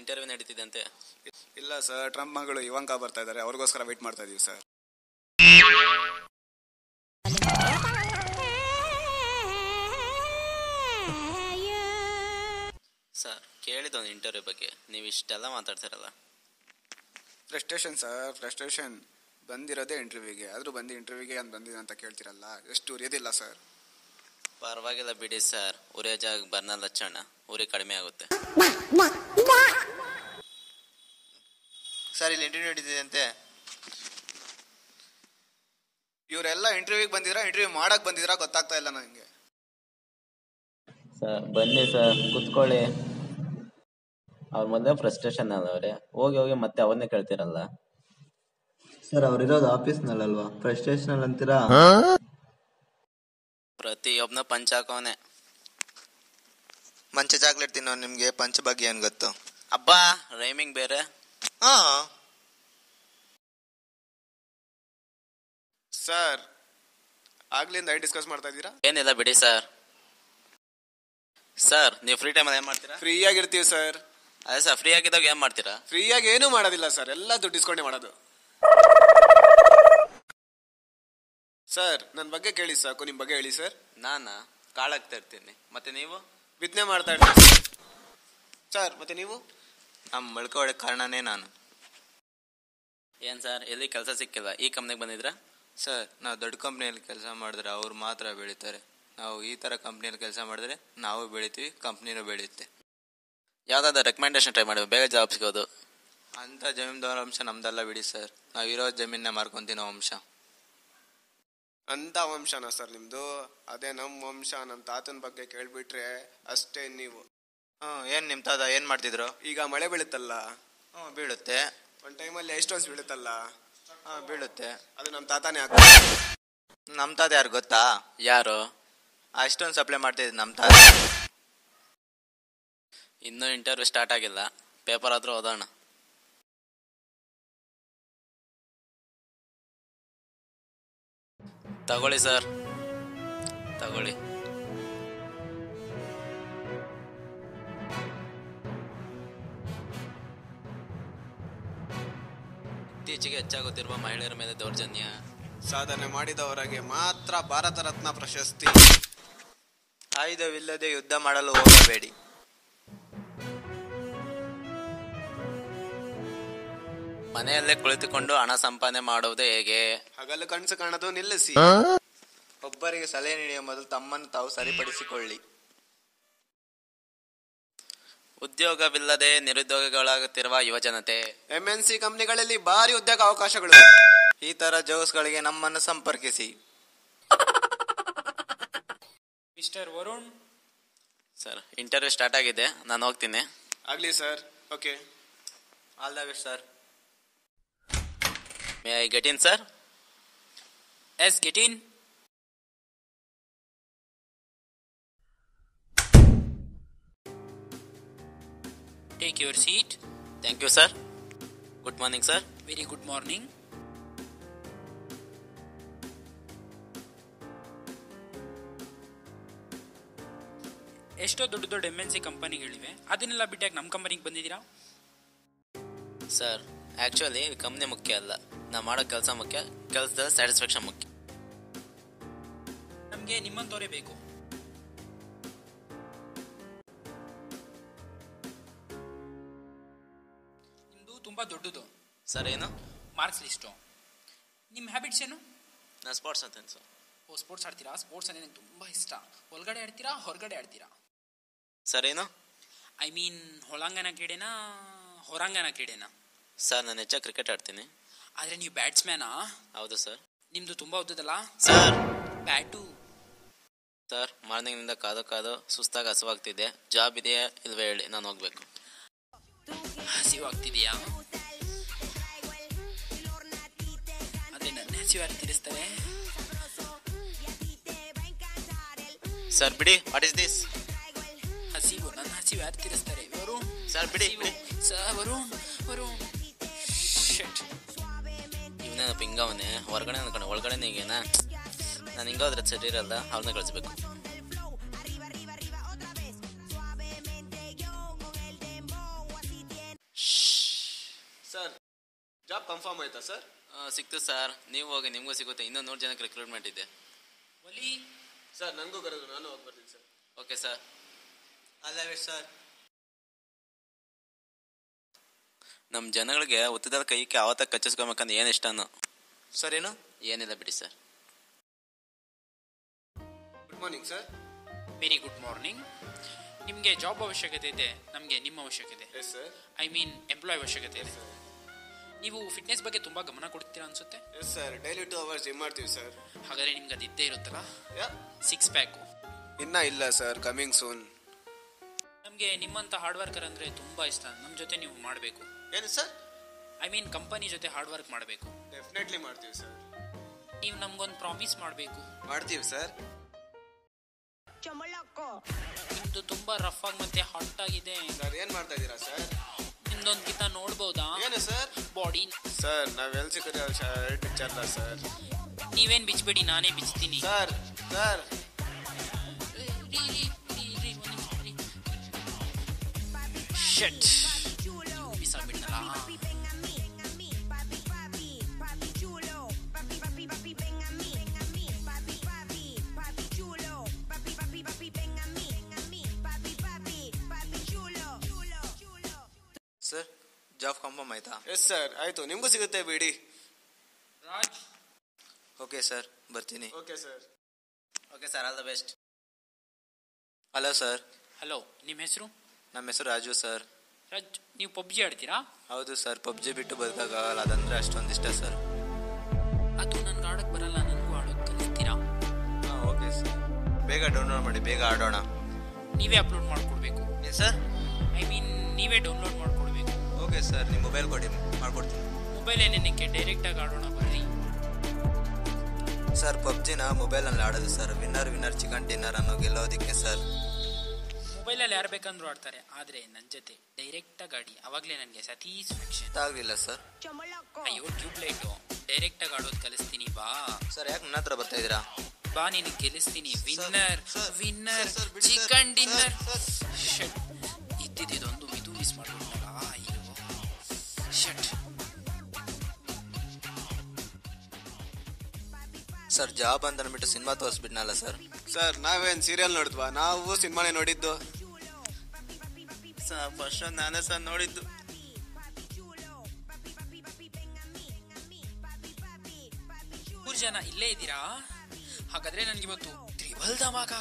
Interview ನಡೀತಿದ್ದಂತೆ. ಇಲ್ಲ sir, Trump ಮಗಳು Ivanka ಬರ್ತಾ ಇದ್ದಾರೆ, ಅವ್ರಿಗೋಸ್ಕರ ವೇಟ್ ಮಾಡ್ತಾ ಇದೀವಿ ಸರ್. ಸರ್ ಕೇಳಿದ ಒಂದು ಇಂಟರ್ವ್ಯೂ ಬಗ್ಗೆ ನೀವು ಇಷ್ಟೆಲ್ಲ ಮಾತಾಡ್ತಿರಲ್ಲ. Frustration sir, frustration. ಬಂದಿರೋದೇ ಇಂಟರ್ವ್ಯೂಗೆ, ಆದರೂ ಇಂಟರ್ವ್ಯೂಗೆ ಬಂದಿದೆ ಅಂತ ಕೇಳ್ತಿರಲ್ಲ, ಎಷ್ಟು ಉರಿಯೋದಿಲ್ಲ ಸರ್. ಪರವಾಗಿಲ್ಲ ಬಿಡಿ ಸರ್, ಉರಿಯೋ ಜಾಗ ಬರ್ನಲ್ಲ ಹಚ್ಚೋಣ, ಉರಿ ಕಡಿಮೆ ಆಗುತ್ತೆ. ಸರ್ ಇಲ್ಲಿ ಇಂಟರ್ವ್ಯೂ ನಡೀತಿದೆ. ಇವರೆಲ್ಲ ಇಂಟರ್ವ್ಯೂಗೆ ಬಂದಿದ್ರಾ, ಇಂಟರ್ವ್ಯೂ ಮಾಡಕ್ ಬಂದಿದ್ರಾ ಗೊತ್ತಾಗ್ತಾ ಇಲ್ಲ ನನಗೆ. ಸರ್ ಬನ್ನಿ ಸರ್, ಕುತ್ಕೊಳ್ಳಿ. ಅವ್ರ ಮೊದಲೇ ಫ್ರಸ್ಟ್ರೇಷನ್ ಅಲ್ಲವ್ರೆ, ಹೋಗಿ ಹೋಗಿ ಮತ್ತೆ ಅವನ್ನೇ ಕೇಳ್ತಿರಲ್ಲ. ಸರ್ ಅವ್ರಿರೋದು ಆಫೀಸ್ನಲ್ಲಲ್ವಾ, ಫ್ರಸ್ಟ್ರೇಷನ್ ಅಂತೀರಾ? ಪ್ರತಿಯೊಬ್ಬನ ಪಂಚ ಹಾಕೋನೆ. ಮಂಚ ಚಾಕ್ಲೇಟ್ ತಿನ್ನೋ ನಿಮ್ಗೆ ಪಂಚ ಬಗ್ಗೆ ಏನ್ ಗೊತ್ತು? ಅಬ್ಬಾ, ರೈಮಿಂಗ್ ಬೇರೆ. ಹಾ ಸರ್, ಆಗ್ಲಿಂದ ಡಿಸ್ಕಸ್ ಮಾಡ್ತಾ ಇದ್ದೀರಾ? ಏನಿಲ್ಲ ಬಿಡಿ ಸರ್. ಸರ್ ನೀವು ಫ್ರೀ ಟೈಮಲ್ಲಿ ಏನ್ ಮಾಡ್ತೀರಾ? ಫ್ರೀ ಆಗಿರ್ತೀವಿ ಸರ್. ಅದೇ ಸರ್, ಫ್ರೀ ಆಗಿದ್ದಾಗ ಏನ್ ಮಾಡ್ತೀರಾ? ಫ್ರೀಯಾಗಿ ಏನೂ ಮಾಡೋದಿಲ್ಲ ಸರ್, ಎಲ್ಲ ದುಡ್ಡು ಇಸ್ಕೊಂಡೇ ಮಾಡೋದು. ಸರ್ ನನ್ನ ಬಗ್ಗೆ ಕೇಳಿ, ಸಾಕು ನಿಮ್ಮ ಬಗ್ಗೆ ಹೇಳಿ ಸರ್. ನಾನಾ ಕಾಳಾಗ್ತಾ ಇರ್ತೀನಿ, ಮತ್ತೆ ನೀವು? ಬಿತ್ತನೆ ಮಾಡ್ತಾ ಇರ್ತೀನಿ ಸರ್. ಮತ್ತೆ ನೀವು? ನಮ್ಮ ಮಳ್ಕೊಳ್ಳೋ ಕಾರಣನೇ ನಾನು. ಏನ್ ಸರ್, ಎಲ್ಲಿ ಕೆಲಸ ಸಿಕ್ಕಿಲ್ಲ, ಈ ಕಂಪ್ನಿಗೆ ಬಂದಿದ್ರಾ? ಸರ್ ನಾವು ದೊಡ್ಡ ಕಂಪ್ನಿಯಲ್ಲಿ ಕೆಲಸ ಮಾಡಿದ್ರೆ ಅವ್ರು ಮಾತ್ರ ಬೆಳೀತಾರೆ, ನಾವು ಈ ಥರ ಕಂಪ್ನಿಯಲ್ಲಿ ಕೆಲಸ ಮಾಡಿದ್ರೆ ನಾವು ಬೆಳಿತೀವಿ, ಕಂಪ್ನಿನೂ ಬೆಳೆಯುತ್ತೆ. ಯಾವ್ದಾದ್ರು ರೆಕಮೆಂಡೇಶನ್ ಟ್ರೈ ಮಾಡಿ, ಬೇಗ ಜಾಬ್ ಸಿಗೋದು. ಅಂಥ ಜಮೀನ್ದಾರ ವಂಶ ನಮ್ದೆಲ್ಲ ಬಿಡಿ ಸರ್, ನಾವಿರೋ ಜಮೀನ ಮಾರ್ಕೊಂತೀನೋ ವಂಶ. ಅಂತ ವಂಶನ ಸರ್ ನಿಮ್ದು? ಅದೇ ನಮ್ಮ ವಂಶ, ನಮ್ಮ ತಾತನ ಬಗ್ಗೆ ಕೇಳ್ಬಿಟ್ರೆ ಅಷ್ಟೇ ನೀವು. ಏನು ನಿಮ್ಮ ತಾತ ಏನು ಮಾಡ್ತಿದ್ರು? ಈಗ ಮಳೆ ಬೀಳುತ್ತಲ್ಲ, ಬೀಳುತ್ತೆ. ಒಂದು ಟೈಮಲ್ಲಿ ಎಷ್ಟೊಂದು ಬೀಳುತ್ತಲ್ಲ, ಬೀಳುತ್ತೆ. ಅದು ನಮ್ಮ ತಾತಾನೇ ನಮ್ಮ ತಾತ ಯಾರು ಗೊತ್ತಾ? ಯಾರು? ಅಷ್ಟೊಂದು ಸಪ್ಲೈ ಮಾಡ್ತಿದ್ರು ನಮ್ಮ ತಾತ. ಇನ್ನೂ ಇಂಟರ್ವ್ಯೂ ಸ್ಟಾರ್ಟ್ ಆಗಿಲ್ಲ, ಪೇಪರ್ ಆದ್ರೂ ಓದೋಣ. ತಗೊಳ್ಳಿ ಸರ್, ತಗೊಳ್ಳಿ. ಇತ್ತೀಚೆಗೆ ಹೆಚ್ಚಾಗುತ್ತಿರುವ ಮಹಿಳೆಯರ ಮೇಲೆ ದೌರ್ಜನ್ಯ. ಸಾಧನೆ ಮಾಡಿದವರಿಗೆ ಮಾತ್ರ ಭಾರತ ರತ್ನ ಪ್ರಶಸ್ತಿ. ಆಯುಧವಿಲ್ಲದೆ ಯುದ್ಧ ಮಾಡಲು ಹೋಗಬೇಡಿ. ಮನೆಯಲ್ಲೇ ಕುಳಿತುಕೊಂಡು ಹಣ ಸಂಪಾದನೆ ಮಾಡುವುದು ಹೇಗೆ? ಹಗಲು ಕನಸು ಕಾಣೋದು ನಿಲ್ಲಿಸಿ. ಒಬ್ಬರಿಗೆ ಸಲಹೆ ನೀಡುವ ಮೊದಲು ತಮ್ಮನ್ನು ತಾವು ಸರಿಪಡಿಸಿಕೊಳ್ಳಿ. ಉದ್ಯೋಗವಿಲ್ಲದೆ ನಿರುದ್ಯೋಗಿಗಳಾಗುತ್ತಿರುವ ಯುವಜನತೆ. MNC ಕಂಪನಿಗಳಲ್ಲಿ ಭಾರಿ ಉದ್ಯೋಗ ಅವಕಾಶಗಳು. ಈ ತರ ಜೋಸ್ಗಳಿಗೆ ನಮ್ಮನ್ನು ಸಂಪರ್ಕಿಸಿ. Mister Varun sir, interview start ಆಗಿದೆ, ನಾನು ಹೋಗ್ತೀನಿ. ಆಗ್ಲಿ sir. Okay, all the best sir. May I get in sir? Yes, get in. Take your seat. Thank you sir. Good morning sir. Very good morning. ಎಷ್ಟೋ ದೊಡ್ಡ ದೊಡ್ಡ MNC ಕಂಪನಿಗಳಿವೆ, ಅದನ್ನೆಲ್ಲ ಬಿಟ್ಟಾಗ ನಮ್ಮ ಕಂಪನಿಗೆ ಬಂದಿದ್ದೀರಾ? ಸರ್ ಆ್ಯಕ್ಚುಲಿ ಕಂಪ್ನಿ ಮುಖ್ಯ ಅಲ್ಲ, ನಾವು ಮಾಡೋ ಕೆಲಸ ಮುಖ್ಯ, ಕೆಲಸದಲ್ಲಿ ಸ್ಯಾಟಿಸ್ಫ್ಯಾಕ್ಷನ್ ಮುಖ್ಯ. ನಮಗೆ ನಿಮ್ಮಂತವರೇ ಬೇಕು. ನಿಮ್ಮದು ತುಂಬ ದೊಡ್ಡದು. ಸರ್ ಏನು? Marks list. ನಿಮ್ಮ ಹ್ಯಾಬಿಟ್ಸ್ ಏನು? ನಾನು ಸ್ಪೋರ್ಟ್ಸ್ ಅಂತ ಸರ್. ಓ, ಸ್ಪೋರ್ಟ್ಸ್ ಆಡ್ತೀರಾ? ಸ್ಪೋರ್ಟ್ಸ್ ಅಂದರೆ ನಂಗೆ ತುಂಬ ಇಷ್ಟ. ಒಳಗಡೆ ಆಡ್ತೀರಾ, ಹೊರಗಡೆ ಆಡ್ತೀರಾ? ಸರ್ ಏನು? ಐ ಮೀನ್ ಒಳಾಂಗಣ ಕ್ರೀಡೆನಾ, ಹೊರಾಂಗಣ ಕ್ರೀಡೆನಾ? ಸರ್ ನಾನು ಹೆಚ್ಚಾಗಿ ಕ್ರಿಕೆಟ್ ಆಡ್ತೀನಿ. ಆದರೆ ನೀವು ಬ್ಯಾಟ್ಸ್ಮ್ಯಾನಾ? ಹೌದು ಸರ್. ನಿಮ್ಮದು ತುಂಬ ಉದ್ದದಲ್ಲ ಸರ್. ಬ್ಯಾಟು. ಸರ್ ಮಾರ್ನಿಂಗ್ನಿಂದ ಕಾದು ಕಾದು ಸುಸ್ತಾಗಿ ಹಸುವಾಗ್ತಿದೆ, ಜಾಬ್ ಇದೆಯಾ ಇಲ್ವೇ ಹೇಳಿ, ನಾನು ಹೋಗ್ಬೇಕು. ಹಸಿವಾಗ್ತಿದೆಯಾ? ಅದೇ ನನ್ನ ಹಸಿವು ಯಾರು ತೀರಿಸ್ತಾರೆ? ಸರ್ ಬಿಡಿ, ವಾಟ್ ಇಸ್ ದಿಸ್? ಹಸಿವು, ನನ್ನ ಹಸಿವು ಯಾರು ತೀರಿಸ್ತಾರೆ? ವರುಣ್ ಸರ್ ಬಿಡಿ. ಸರ್ ವರುಣ್, ವರುಣ್ ಶಿಟ್. ಇವನೇನಪ್ಪ ಹಿಂಗವನೇ, ಹೊರಗಡೆ ಅನ್ಕೊಂಡು ಒಳಗಡೆನೇ ಈಗೇನಾ? ನಾನು ಹಿಂಗಾದ್ರೆ ಸರಿ ಇರಲ್ಲ, ಅವ್ರನ್ನ ಕಳಿಸ್ಬೇಕು. ಕನ್ಫರ್ಮ್ ಆಯ್ತಾ ಸರ್? ಸಿಕ್ತು ಸರ್, ನೀವು ಹೋಗಿ, ನಿಮಗೂ ಸಿಗುತ್ತೆ. ಇನ್ನೂ 100 ಜನಕ್ಕೆ ರಿಕ್ರೂಟ್ಮೆಂಟ್ ಇದೆ. ಒಲಿ ಸರ್ ನನಗೂ ಕರೆದು ನಾನು ಹೋಗಿ ಬರ್ತೀನಿ ಸರ್. Okay sir. ಅಲ್ಲವೇ ಸರ್. ನಮ್ಮ ಜನಗಳಿಗೆ ಉತ್ತದ ಕೈಗೆ ಯಾವತ್ತ ಕಚ್ಚಿಸ್ಕೊಬೇಕಂದ್ರೆ ಏನು ಇಷ್ಟನೋ. ಸರ್ ಏನು? ಏನಿಲ್ಲ ಬಿಡಿ sir. Good morning sir. Very good morning. ನಿಮಗೆ ಜಾಬ್ ಅವಶ್ಯಕತೆ ಇದೆ, ನಮಗೆ ನಿಮ್ಮ ಅವಶ್ಯಕತೆ. Yes sir. I mean employ ಅವಶ್ಯಕತೆ ಇದೆ. ನೀವು ಫಿಟ್ನೆಸ್ ಬಗ್ಗೆ ತುಂಬ ಗಮನ ಕೊಡ್ತೀರಾ ಅನ್ಸುತ್ತೆ. Yes sir, daily 2 hours gym ಮಾಡ್ತೀವಿ ಸರ್. ಹಾಗಾದರೆ ನಿಮ್ಗೆ ಅದು ಇದ್ದೇ ಇರುತ್ತಲ್ಲ, ಯಾ 6 ಪ್ಯಾಕು. ಇನ್ನ ಇಲ್ಲ ಸರ್, ಕಮಿಂಗ್ ಸೂನ್. ನಮಗೆ ನಿಮ್ಮಂಥ ಹಾರ್ಡ್ ವರ್ಕರ್ ಅಂದರೆ ತುಂಬ ಇಷ್ಟ. ನಮ್ಮ ಜೊತೆ ನೀವು ಮಾಡಬೇಕು. ಏನು ಸರ್? ಐ ಮೀನ್ ಕಂಪನಿ ಜೊತೆ ಹಾರ್ಡ್ ವರ್ಕ್ ಮಾಡಬೇಕು. ಡೆಫಿನೆಟ್ಲಿ ಮಾಡ್ತೀವಿ ಸರ್. ನೀವು ನಮ್ಗೊಂದು ಪ್ರಾಮಿಸ್ ಮಾಡಬೇಕು. ಮಾಡ್ತೀವಿ ಸರ್. ನಿಮ್ಮದು ತುಂಬ ರಫ್ ಆಗಿ ಮತ್ತೆ ಹಾಟ್ ಆಗಿದೆ ಸರ್. ಏನು ಮಾಡ್ತಾ ಇದ್ದೀರಾ ಸರ್? ನಿಮ್ದೊಂದು ಕಿತ ನೋಡ್ಬೋದಾ? ಏನು ಸರ್? ಬಾಡಿ. ಸರ್ ನಾವೆಲ್ಲಿ ಸಿಕ್ಕರೆ ಶರ್ಟ್ ಬಿಚ್ಚಲ್ಲ ಸರ್. ನೀವೇನು ಬಿಚ್ಚಬೇಡಿ, ನಾನೇ ಬಿಚ್ತೀನಿ. ಸರ್ ಸರ್ ಶಟ್ ಬಿಸಾಕ್ಬಿಟ್ನಲ್ಲ. ಸರ್ ಜಾಬ್ ಕನ್ಫರ್ಮ್ ಆಯ್ತಾ? ಎಸ್ ಸರ್, ಆಯಿತು. ನಿಮಗೂ ಸಿಗುತ್ತೆ ಬಿಡಿ. ರಾಜ್. ಓಕೆ ಸರ್, ಬರ್ತೀನಿ. Okay sir. Okay sir, all the best. Hello sir. Hello, ನಿಮ್ಮ ಹೆಸರು? ನಮ್ಮ ಹೆಸರು ರಾಜು ಸರ್. ರಾಜ್, ನೀವು ಪಬ್ಜಿ ಆಡ್ತೀರಾ? ಹೌದು ಸರ್, ಪಬ್ಜಿ ಬಿಟ್ಟು ಬದುಕಾಗಲ್ಲ, ಅದಂದರೆ ಅಷ್ಟೊಂದು ಇಷ್ಟ ಸರ್. ಅದು ನನ್ಗೆ ಆಡೋಕ್ಕೆ ಬರಲ್ಲ, ನನಗೂ ಆಡೋಕ್ಕೆ ಕಲಿಸ್ತೀರಾ? ಹಾಂ ಓಕೆ ಸರ್. ಬೇಗ ಡೌನ್ಲೋಡ್ ಮಾಡಿ, ಬೇಗ ಆಡೋಣ. ನೀವೇ ಅಪ್ಲೋಡ್ ಮಾಡಿಕೊಡ್ಬೇಕು. ಏನು ಸರ್? ಐ ಮೀನ್ ನೀವೇ ಡೌನ್ಲೋಡ್ ಮಾಡಿಕೊಡ್ಬೇಕು. ಓಕೆ ಸರ್, ನಿಮ್ಮ ಮೊಬೈಲ್ ಕೊಡಿ, ಮಾಡ್ಕೊಡ್ತೀನಿ. ಮೊಬೈಲ್ ಏನೇನಕ್ಕೆ, ಡೈರೆಕ್ಟಾಗಿ ಆಡೋಣ ಬರ್ರಿ. ಸರ್ ಪಬ್ಜಿನ ಮೊಬೈಲಲ್ಲಿ ಆಡೋದು ಸರ್. ವಿನ್ನರ್ ಚಿಕನ್ ಡಿನ್ನರ್ ಅನ್ನೋ ಗೆಲ್ಲೋದಕ್ಕೆ ಸರ್. ಮೊಬೈಲಲ್ಲಿ ಯಾರು ಬೇಕಂದ್ರೂ ಆಡ್ತಾರೆ, ಆದರೆ ನನ್ನ ಜೊತೆ ಡೈರೆಕ್ಟಾಗಿ ಆಡಿ, ಅವಾಗಲೇ ನನಗೆ ಸ್ಯಾಟಿಸ್ಫ್ಯಾಕ್ಷನ್. ಆಗಲಿಲ್ಲ ಸರ್. ಅಯ್ಯೋ ಟ್ಯೂಬ್ಲೈಟು, ಡೈರೆಕ್ಟಾಗಿ ಆಡೋದು ಕಲಿಸ್ತೀನಿ ಬಾ. ಸರ್ ಯಾಕೆ ನನ್ನ ಹತ್ರ ಬರ್ತಾ ಇದ್ದೀರಾ? ಬಾ, ನಿನಗೆ ಗೆಲ್ಲಿಸ್ತೀನಿ. ವಿನ್ನರ್ ಬಿಡಿ ಚಿಕನ್ ಡಿನ್ನರ್. ಶಟ್, ಇದ್ದಿದ್ದೊಂದು ಇದು ಮಿಸ್ ಮಾಡ್ಬಿಡ್ನಲ್ಲ. ಅಯ್ಯೋ ಶಟ್. ಸರ್ ಜಾಬ್ ಅಂತ ಅಂದ್ಬಿಟ್ಟು ಸಿನಿಮಾ ತೋರಿಸ್ಬಿಟ್ನಲ್ಲ ಸರ್. ಸರ್ ನಾವೇನು ಸೀರಿಯಲ್ ನೋಡಿದ್ವಾ? ನಾವು ಸಿನಿಮಾನೇ ನೋಡಿದ್ದು ಸರ್. ಫಸ್ಟ್ ನಾನೇ ಸರ್ ನೋಡಿದ್ದು. 3 ಜನ ಇಲ್ಲೇ ಇದ್ದೀರಾ? ಹಾಗಾದ್ರೆ ನನಗಿವತ್ತು ತ್ರಿಬಲ್ ಧಮಾಕ.